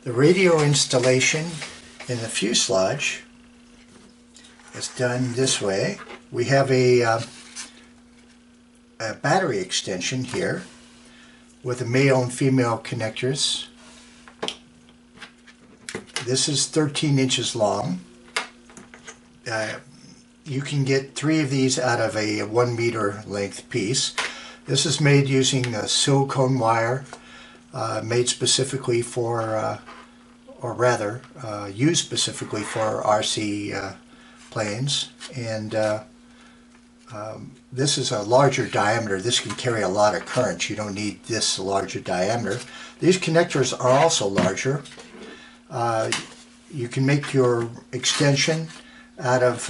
The radio installation in the fuselage is done this way. We have a battery extension here with the male and female connectors. This is 13 inches long. You can get 3 of these out of a 1 meter length piece. This is made using a silicone wire made specifically for, used specifically for RC planes. And this is a larger diameter. This can carry a lot of current. You don't need this larger diameter. These connectors are also larger. You can make your extension out of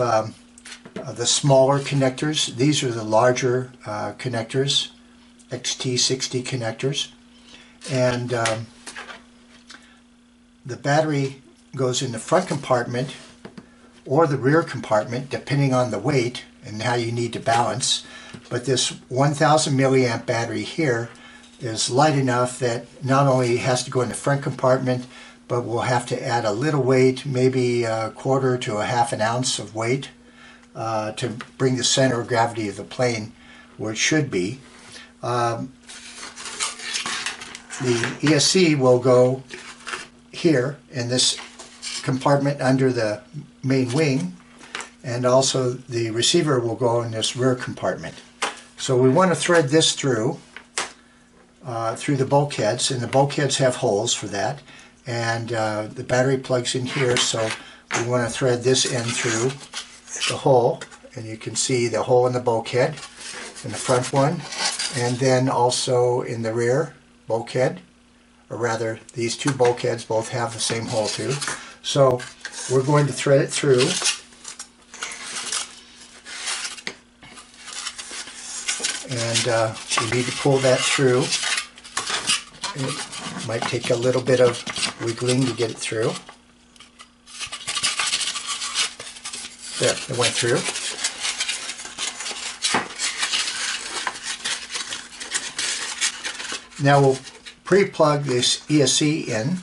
the smaller connectors. These are the larger connectors, XT60 connectors. And the battery goes in the front compartment or the rear compartment, depending on the weight and how you need to balance. But this 1000 milliamp battery here is light enough that not only has to go in the front compartment, but we'll have to add a little weight, maybe a quarter to a half an ounce of weight to bring the center of gravity of the plane where it should be. The ESC will go here in this compartment under the main wing, and also the receiver will go in this rear compartment. So we want to thread this through the bulkheads, and the bulkheads have holes for that. And the battery plugs in here, so we want to thread this in through the hole, and you can see the hole in the bulkhead in the front one, and then also in the rear bulkhead, or rather these two bulkheads both have the same hole too. So we're going to thread it through, and we need to pull that through. It might take a little bit of wiggling to get it through. There, it went through. Now we'll pre-plug this ESC in.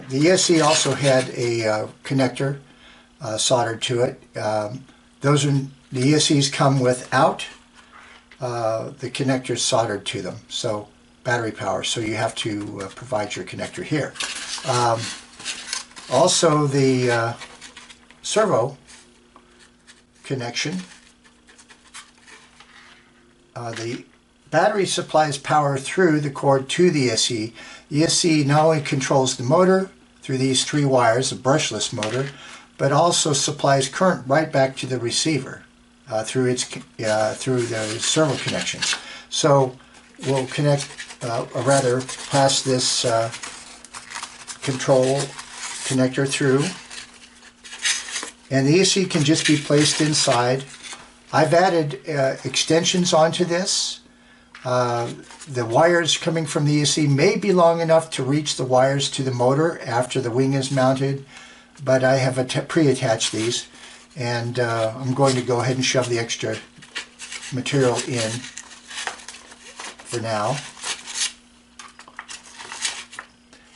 The ESC also had a connector soldered to it. The ESCs come without the connectors soldered to them, so battery power, so you have to provide your connector here. Also the servo connection. The battery supplies power through the cord to the ESC. The ESC not only controls the motor through these 3 wires, a brushless motor, but also supplies current right back to the receiver through the servo connections. So we'll connect, or rather pass this control connector through, and the ESC can just be placed inside. I've added extensions onto this. The wires coming from the ESC may be long enough to reach the wires to the motor after the wing is mounted, but I have pre-attached these, and I'm going to go ahead and shove the extra material in for now.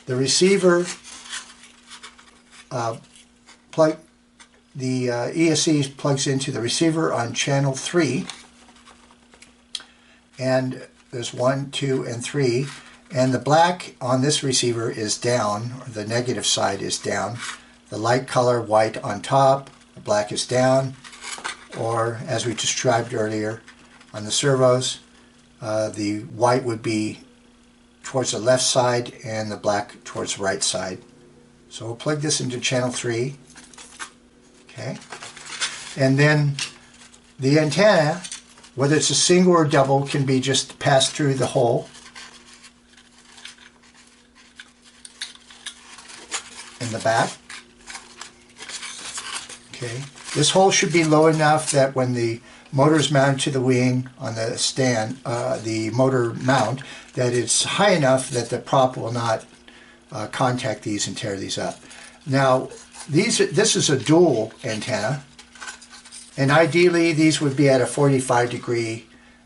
The receiver the ESC plugs into the receiver on channel 3, and there's 1, 2, and 3, and the black on this receiver is down, or the negative side is down. The light color white on top, the black is down, or as we described earlier on the servos, the white would be towards the left side and the black towards the right side. So we'll plug this into channel 3. Okay, and then the antenna, whether it's a single or double, can be just passed through the hole in the back. Okay, this hole should be low enough that when the motor is mounted to the wing on the stand, the motor mount, that it's high enough that the prop will not contact these and tear these up. Now, this is a dual antenna, And ideally these would be at a 45-degree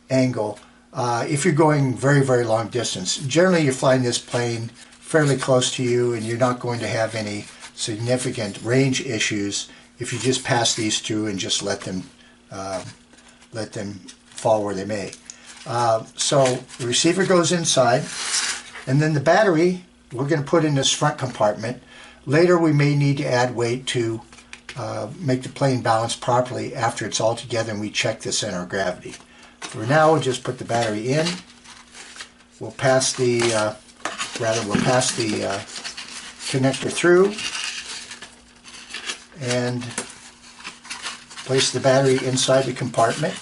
angle if you're going very, very long distance. Generally you're flying this plane fairly close to you and you're not going to have any significant range issues if you just pass these through and just let them fall where they may. So the receiver goes inside, and then the battery we're going to put in this front compartment. Later we may need to add weight to make the plane balance properly after it's all together and we check the center of gravity. For now, we'll just put the battery in. We'll pass the connector through and place the battery inside the compartment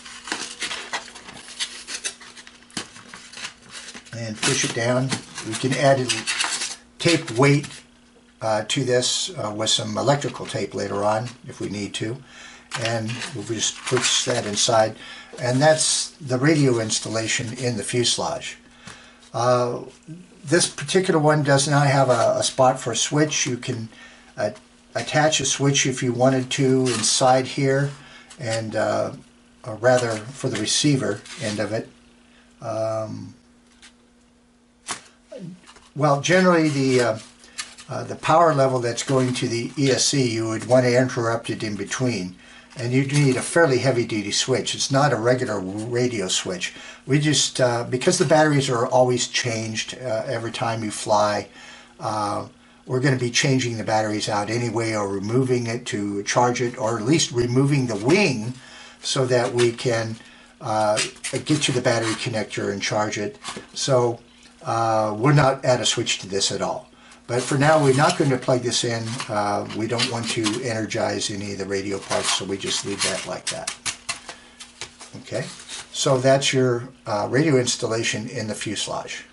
and push it down. We can add a tape weight to this with some electrical tape later on if we need to, and we'll just push that inside, and that's the radio installation in the fuselage. This particular one does not have a spot for a switch. You can attach a switch if you wanted to inside here, and or rather for the receiver end of it. Well, generally the power level that's going to the ESC, you would want to interrupt it in between, and you need a fairly heavy-duty switch. It's not a regular radio switch. We just because the batteries are always changed every time you fly, we're going to be changing the batteries out anyway, or removing it to charge it, or at least removing the wing so that we can get to the battery connector and charge it. So we're not at a switch to this at all. But for now, we're not going to plug this in. We don't want to energize any of the radio parts, so we just leave that like that. Okay, so that's your radio installation in the fuselage.